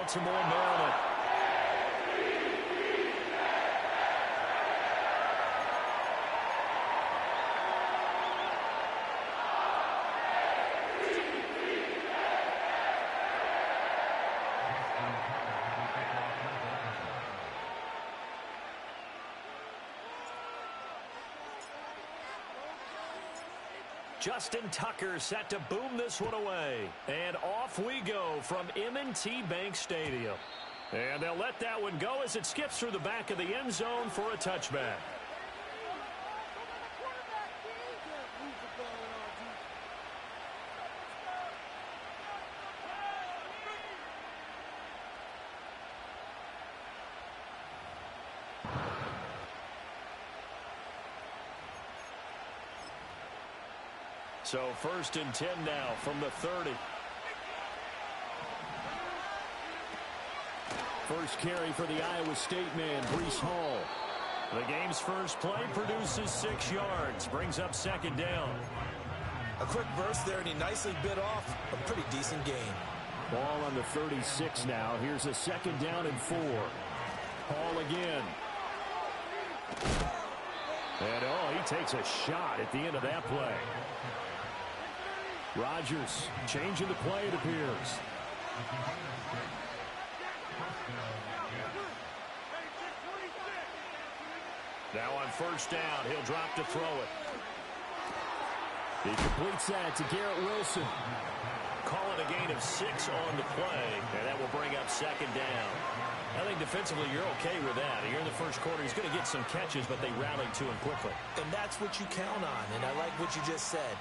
Baltimore, Maryland. Justin Tucker set to boom this one away. And off we go from M&T Bank Stadium. And they'll let that one go as it skips through the back of the end zone for a touchback. So 1st and 10 now from the 30. First carry for the Iowa State man, Breece Hall. The game's first play produces 6 yards, brings up 2nd down. A quick burst there, and he nicely bit off a pretty decent gain. Ball on the 36 now. Here's a 2nd down and 4. Hall again. And, he takes a shot at the end of that play. Rodgers changing the play, it appears. Now on 1st down, he'll drop to throw it. He completes that to Garrett Wilson. Call it a gain of 6 on the play, and that will bring up 2nd down. I think defensively you're okay with that. Here in the first quarter, he's going to get some catches, but they rallied to him quickly. And that's what you count on, and I like what you just said.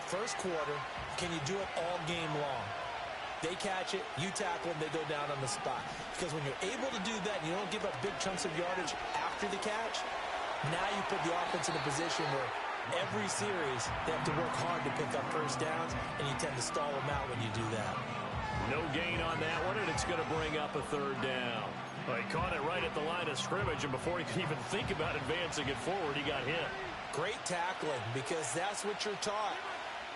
First quarter, can you do it all game long? They catch it, you tackle them, they go down on the spot. Because when you're able to do that and you don't give up big chunks of yardage after the catch, now you put the offense in a position where every series they have to work hard to pick up first downs, and you tend to stall them out when you do that. No gain on that one, and it's going to bring up a 3rd down. Well, he caught it right at the line of scrimmage, and before he could even think about advancing it forward, he got hit. Great tackling, because that's what you're taught.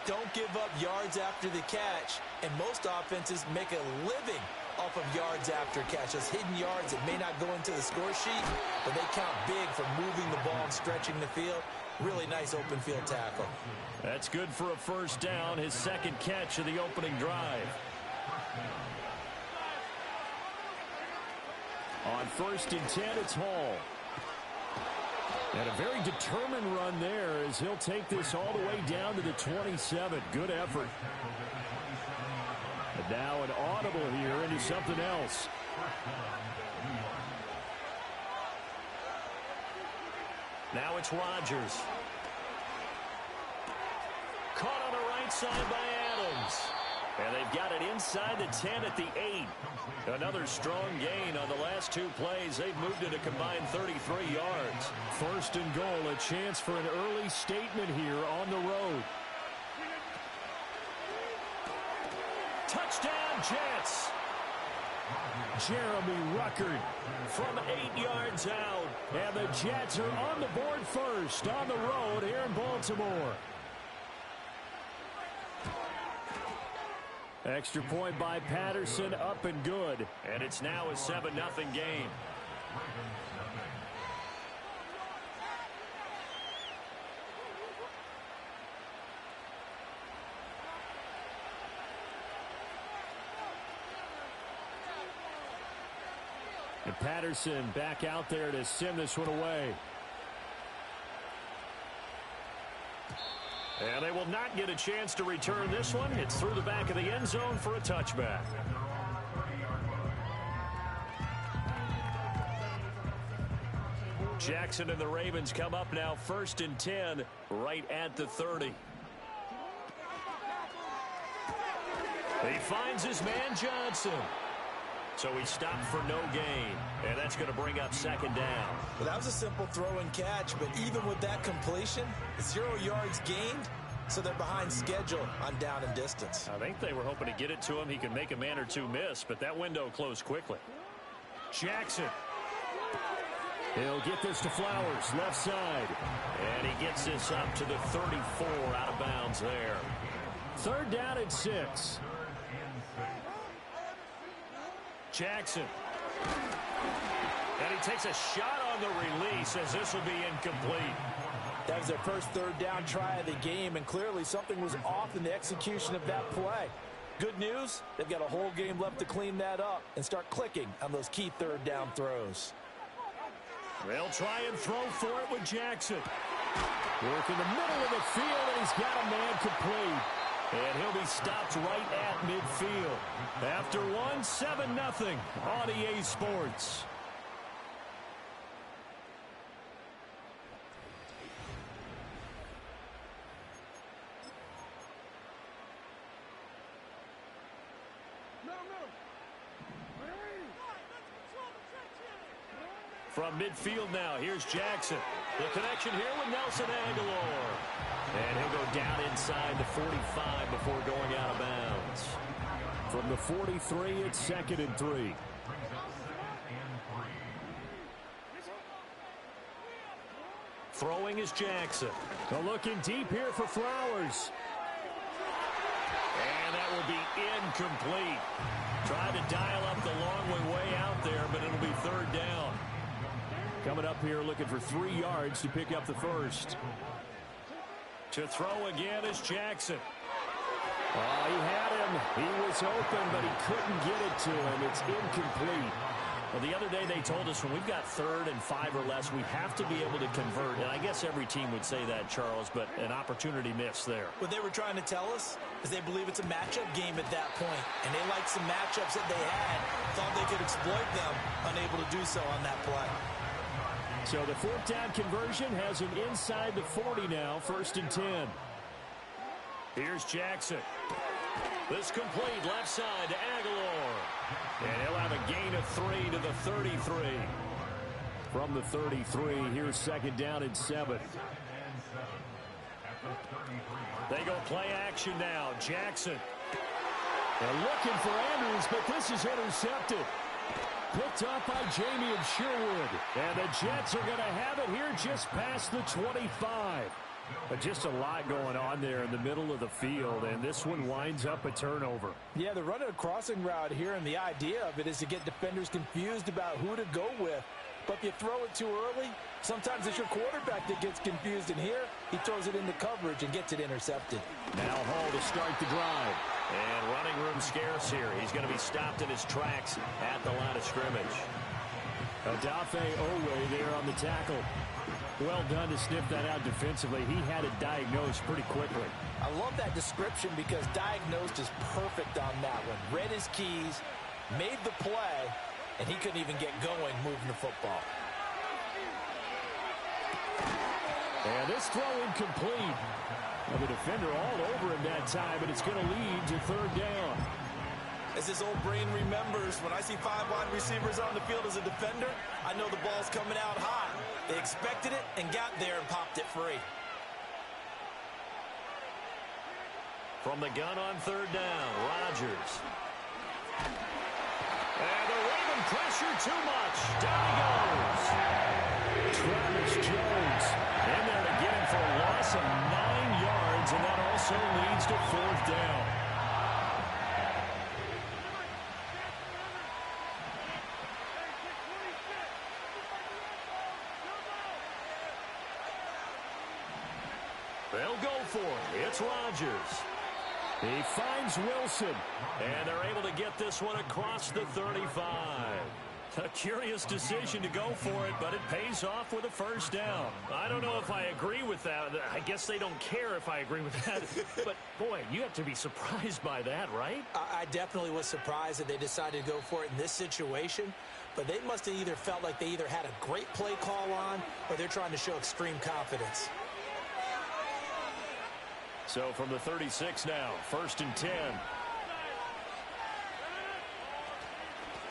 Don't give up yards after the catch, and most offenses make a living off of yards after catch. Those hidden yards that may not go into the score sheet, but they count big for moving the ball and stretching the field. Really nice open field tackle. That's good for a 1st down, his 2nd catch of the opening drive. On 1st and 10, it's Hall. And a very determined run there as he'll take this all the way down to the 27. Good effort. And now an audible here into something else. Now it's Rodgers. Caught on the right side by Adams. And they've got it inside the 10 at the 8. Another strong gain on the last 2 plays. They've moved it a combined 33 yards. 1st and goal, a chance for an early statement here on the road. Touchdown, Jets. Jeremy Ruckert from 8 yards out. And the Jets are on the board first on the road here in Baltimore. Extra point by Patterson, up and good. And it's now a 7-0 game. And Patterson back out there to send this one away. And they will not get a chance to return this one. It's through the back of the end zone for a touchback. Jackson and the Ravens come up now 1st and 10 right at the 30. He finds his man Johnson. So he stopped for no gain, and that's going to bring up 2nd down. Well, that was a simple throw and catch, but even with that completion, 0 yards gained, so they're behind schedule on down and distance. I think they were hoping to get it to him. He could make a man or two miss, but that window closed quickly. Jackson. He'll get this to Flowers, left side. And he gets this up to the 34 out of bounds there. 3rd down and 6. Jackson. And he takes a shot on the release as this will be incomplete. That was their first third down try of the game, and clearly something was off in the execution of that play. Good news, they've got a whole game left to clean that up and start clicking on those key third down throws. They'll try and throw for it with Jackson. Work in the middle of the field, and he's got a man complete. And he'll be stopped right at midfield. After one, 7-0 on EA Sports. From midfield now, here's Jackson. The connection here with Nelson Aguilar. And he'll go down inside the 45 before going out of bounds. From the 43, it's 2nd and 3. Throwing is Jackson. Looking deep here for Flowers. And that will be incomplete. Tried to dial up the long way out there, but it'll be 3rd down. Coming up here looking for 3 yards to pick up the first. To throw again is Jackson. Oh, he had him. He was open, but he couldn't get it to him. It's incomplete. Well, the other day they told us when we've got 3rd and 5 or less, we have to be able to convert. And I guess every team would say that, Charles, but an opportunity missed there. What they were trying to tell us is they believe it's a matchup game at that point. And they liked some matchups that they had, thought they could exploit them, unable to do so on that play. So the 4th down conversion has him inside the 40 now, 1st and 10. Here's Jackson. This complete left side to Aguilar. And he'll have a gain of 3 to the 33. From the 33, here's 2nd down and 7. They go play action now. Jackson. They're looking for Andrews, but this is intercepted. Picked up by Jamie and Sherwood. And the Jets are going to have it here just past the 25. But just a lot going on there in the middle of the field, and this one winds up a turnover. Yeah, they're running a crossing route here, and the idea of it is to get defenders confused about who to go with. But if you throw it too early, sometimes it's your quarterback that gets confused, and here he throws it into coverage and gets it intercepted. Now Hall to start the drive. And running room scarce here. He's going to be stopped in his tracks at the line of scrimmage. Adafe Owe there on the tackle. Well done to sniff that out defensively. He had it diagnosed pretty quickly. I love that description because diagnosed is perfect on that one. Read his keys, made the play, and he couldn't even get going moving the football. And this throw incomplete. Well, the defender all over him that time, but it's going to lead to 3rd down. As his old brain remembers, when I see 5 wide receivers on the field as a defender, I know the ball's coming out high. They expected it and got there and popped it free. From the gun on 3rd down, Rodgers. And the Raven pressure too much. Down he goes. Travis Jones in there to get him for a loss of 9 yards, and that also leads to 4th down. They'll go for it. It's Rodgers. He finds Wilson, and they're able to get this one across the 35. A curious decision to go for it, but it pays off with a 1st down. I don't know if I agree with that. I guess they don't care if I agree with that. But, boy, you have to be surprised by that, right? I definitely was surprised that they decided to go for it in this situation. But they must have either felt like they either had a great play call on or they're trying to show extreme confidence. So from the 36 now, 1st and 10.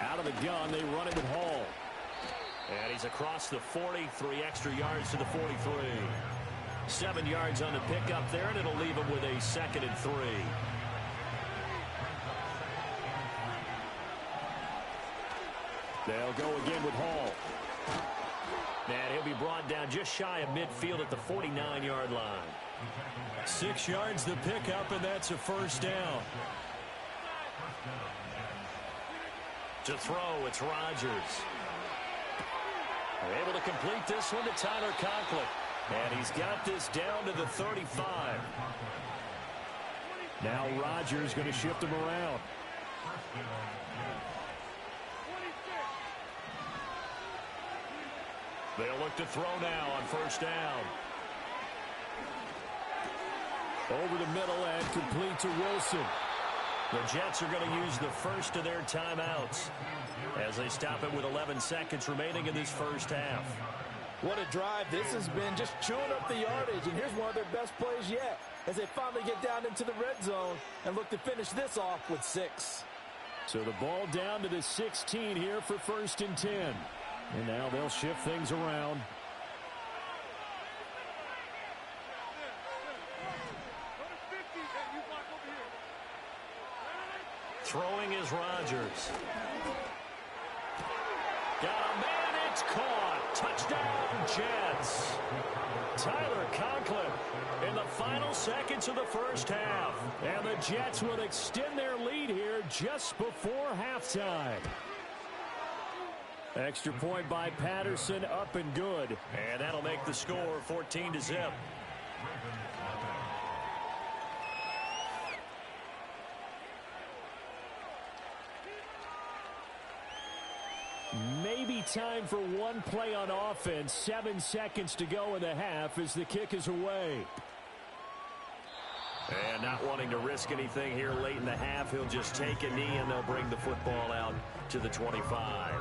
Out of the gun, they run it with Hall. And he's across the 40, 3 extra yards to the 43. 7 yards on the pickup there, and it'll leave him with a 2nd and 3. They'll go again with Hall. And he'll be brought down just shy of midfield at the 49-yard line. 6 yards the pickup, and that's a 1st down. To throw, it's Rodgers. They're able to complete this one to Tyler Conklin. And he's got this down to the 35. Now Rodgers going to shift him around. They'll look to throw now on first down. Over the middle and complete to Wilson. The Jets are going to use the first of their timeouts as they stop it with 11 seconds remaining in this first half. What a drive this has been, just chewing up the yardage. And here's one of their best plays yet as they finally get down into the red zone and look to finish this off with 6. So the ball down to the 16 here for 1st and 10. And now they'll shift things around. Throwing is Rodgers. Got a man, it's caught. Touchdown, Jets. Tyler Conklin in the final seconds of the first half. And the Jets will extend their lead here just before halftime. Extra point by Patterson, up and good. And that'll make the score 14-0. Maybe time for one play on offense. 7 seconds to go in the half as the kick is away. And not wanting to risk anything here late in the half, he'll just take a knee and they'll bring the football out to the 25.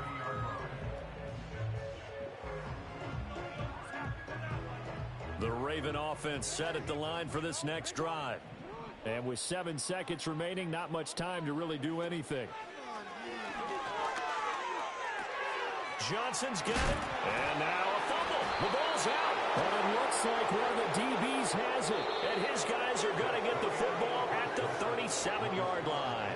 The Raven offense set at the line for this next drive. And with 7 seconds remaining, not much time to really do anything. Johnson's got it. And now a fumble. The ball's out. But it looks like one of the DBs has it. And his guys are going to get the football at the 37-yard line.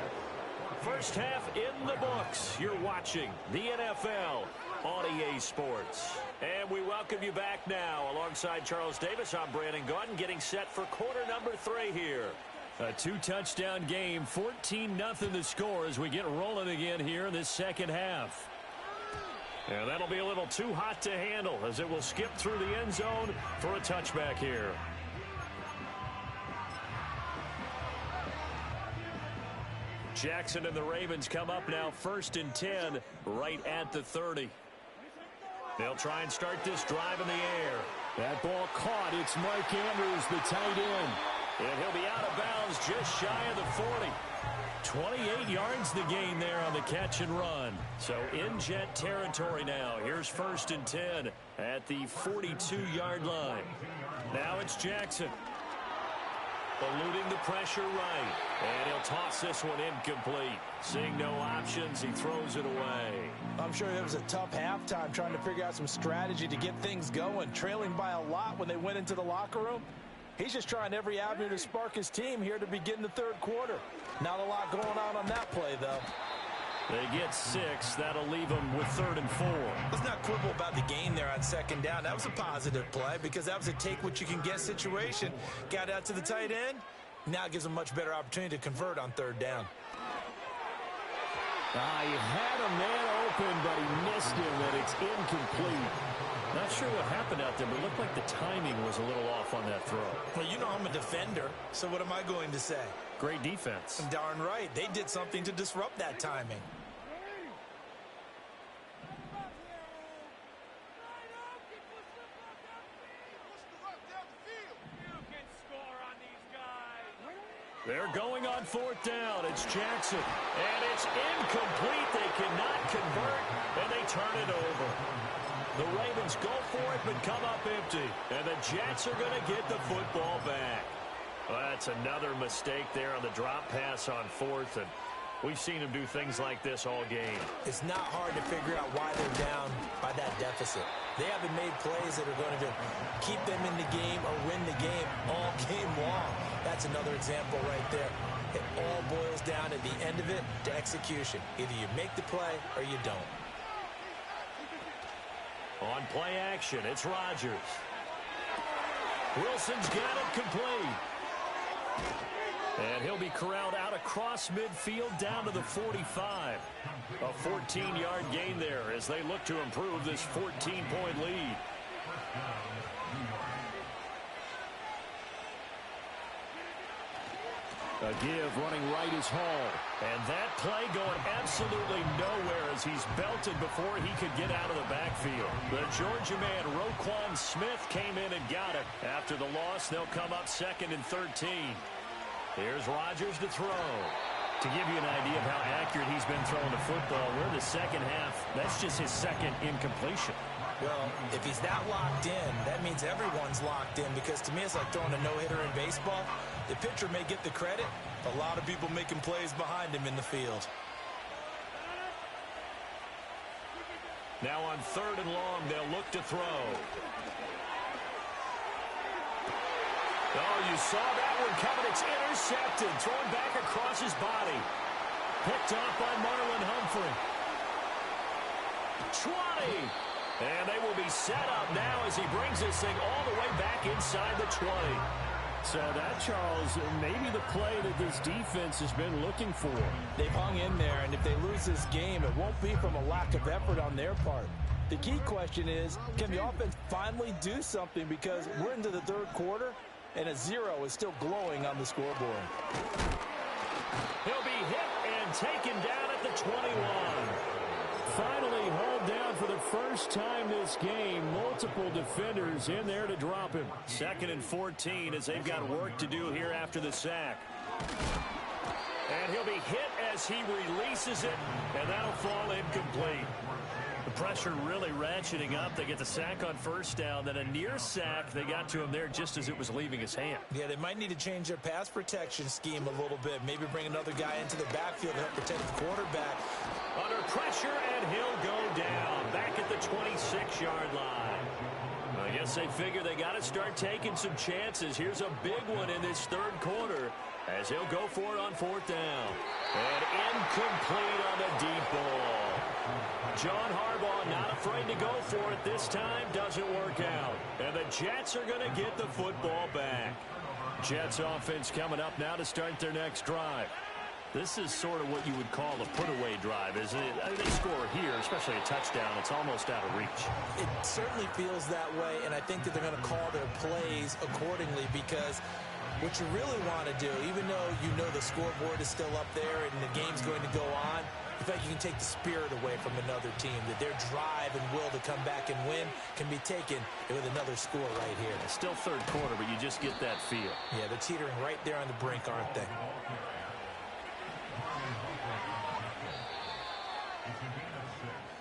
First half in the books. You're watching the NFL on EA Sports. And we welcome you back now. Alongside Charles Davis, I'm Brandon Gaudin, getting set for quarter number 3 here. A 2-touchdown game, 14-0 the score as we get rolling again here in this second half. And that'll be a little too hot to handle as it will skip through the end zone for a touchback here. Jackson and the Ravens come up now 1st and 10 right at the 30. They'll try and start this drive in the air. That ball caught. It's Mike Andrews, the tight end. And he'll be out of bounds just shy of the 40. 28 yards the gain there on the catch and run. So in Jet territory now. Here's 1st and 10 at the 42-yard line. Now it's Jackson. Eluding the pressure right. And he'll toss this one incomplete. Seeing no options, he throws it away. I'm sure it was a tough halftime trying to figure out some strategy to get things going. Trailing by a lot when they went into the locker room. He's just trying every avenue to spark his team here to begin the 3rd quarter. Not a lot going on that play, though. They get 6. That'll leave them with 3rd and 4. Let's not quibble about the gain there on 2nd down. That was a positive play because that was a take-what-you-can-get situation. Got out to the tight end. Now gives them a much better opportunity to convert on 3rd down. He had a man open, but he missed him, and it's incomplete. Not sure what happened out there, but it looked like the timing was a little off on that throw. Well, you know I'm a defender, so what am I going to say? Great defense. Darn right. They did something to disrupt that timing. They're going on 4th down. It's Jackson. And it's incomplete. They cannot convert, and they turn it over. The Ravens go for it, but come up empty. And the Jets are going to get the football back. Well, that's another mistake there on the drop pass on 4th, and we've seen them do things like this all game. It's not hard to figure out why they're down by that deficit. They haven't made plays that are going to keep them in the game or win the game all game long. That's another example right there. It all boils down at the end of it to execution. Either you make the play or you don't. On play action, it's Rodgers. Wilson's got it complete. And he'll be corralled out across midfield down to the 45. A 14-yard gain there as they look to improve this 14-point lead. A give running right is Hall. And that play going absolutely nowhere as he's belted before he could get out of the backfield. The Georgia man, Roquan Smith, came in and got it. After the loss, they'll come up 2nd and 13. Here's Rodgers to throw. To give you an idea of how accurate he's been throwing the football, we're in the second half. That's just his second incompletion. Well, if he's that locked in, that means everyone's locked in, because to me it's like throwing a no-hitter in baseball. The pitcher may get the credit, a lot of people making plays behind him in the field. Now on 3rd and long, they'll look to throw. Oh, you saw that one coming. It's intercepted. Thrown back across his body. Picked off by Marlon Humphrey. 20. And they will be set up now as he brings this thing all the way back inside the 20. So that, Charles, maybe the play that this defense has been looking for. They've hung in there, and if they lose this game, it won't be from a lack of effort on their part. The key question is, can the offense finally do something, because we're into the 3rd quarter, and a 0 is still glowing on the scoreboard. He'll be hit and taken down at the 21. Finally hauled down for the first time this game. Multiple defenders in there to drop him. 2nd and 14 as they've got work to do here after the sack. And he'll be hit as he releases it, and that'll fall incomplete. The pressure really ratcheting up. They get the sack on 1st down, then a near sack. They got to him there just as it was leaving his hand. Yeah, they might need to change their pass protection scheme a little bit. Maybe bring another guy into the backfield to help protect the quarterback. Under pressure, and he'll go down back at the 26-yard line. I guess they figure they got to start taking some chances. Here's a big one in this 3rd quarter as he'll go for it on 4th down. And incomplete on the deep ball. John Harbaugh not afraid to go for it this time. Doesn't work out. And the Jets are going to get the football back. Jets offense coming up now to start their next drive. This is sort of what you would call a put-away drive, isn't it? I mean, they score here, especially a touchdown. It's almost out of reach. It certainly feels that way, and I think that they're going to call their plays accordingly, because what you really want to do, even though you know the scoreboard is still up there and the game's going to go on, in fact, you can take the spirit away from another team, that their drive and will to come back and win can be taken with another score right here. It's still 3rd quarter, but you just get that feel. Yeah, they're teetering right there on the brink, aren't they?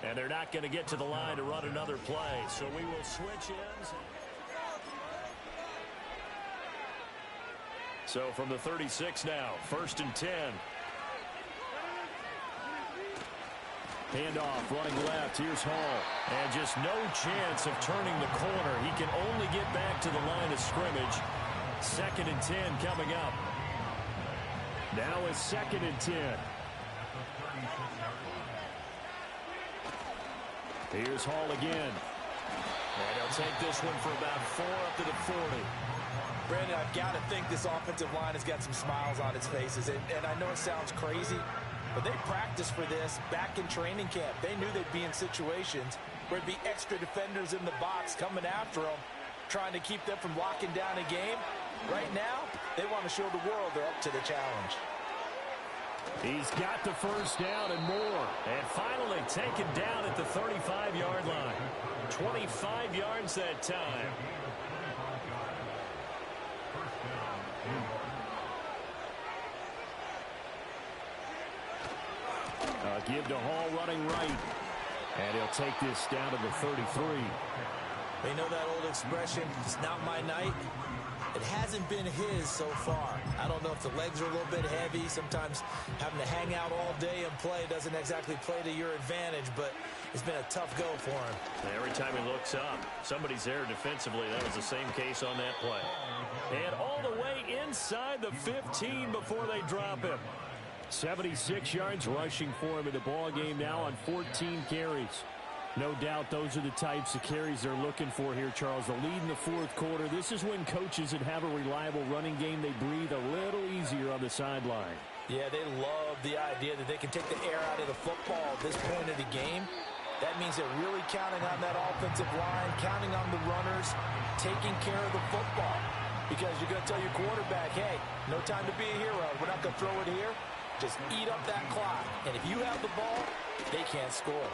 And they're not going to get to the line to run another play, so we will switch ends. So from the 36 now, 1st and 10. Handoff, running left. Here's Hall. And just no chance of turning the corner. He can only get back to the line of scrimmage. 2nd and 10 coming up. Now it's 2nd and 10. Here's Hall again. And he'll take this one for about 4 up to the 40. Brandon, I've got to think this offensive line has got some smiles on its faces. And I know it sounds crazy, but they practiced for this back in training camp. They knew they'd be in situations where it'd be extra defenders in the box coming after them, trying to keep them from locking down a game. Right now, they want to show the world they're up to the challenge. He's got the 1st down and more. And finally taken down at the 35-yard line. 25 yards that time. Give to Hall running right. And he'll take this down to the 33. They know that old expression, it's not my night. It hasn't been his so far. I don't know if the legs are a little bit heavy. Sometimes having to hang out all day and play doesn't exactly play to your advantage, but it's been a tough go for him. Every time he looks up, somebody's there defensively. That was the same case on that play. And all the way inside the 15 before they drop him. 76 yards rushing for him in the ball game now on 14 carries. No doubt those are the types of carries they're looking for here, Charles. The lead in the fourth quarter. This is when coaches that have a reliable running game, they breathe a little easier on the sideline. Yeah, they love the idea that they can take the air out of the football at this point of the game. That means they're really counting on that offensive line, counting on the runners, taking care of the football. Because you're going to tell your quarterback, hey, no time to be a hero. We're not going to throw it here. Just eat up that clock. And if you have the ball, they can't score.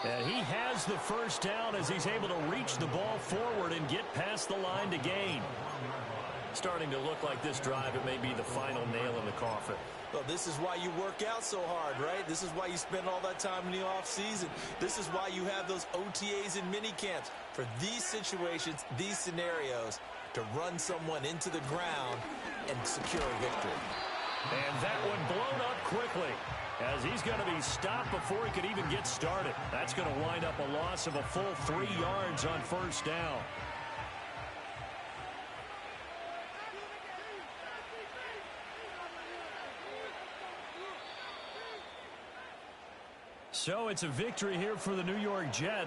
And he has the first down as he's able to reach the ball forward and get past the line to gain. Starting to look like this drive, it may be the final nail in the coffin. Well, this is why you work out so hard, right? This is why you spend all that time in the offseason. This is why you have those OTAs and mini camps. For these situations, these scenarios, to run someone into the ground and secure a victory. And that one blown up quickly, as he's going to be stopped before he could even get started. That's going to wind up a loss of a full 3 yards on first down. So it's a victory here for the New York Jets.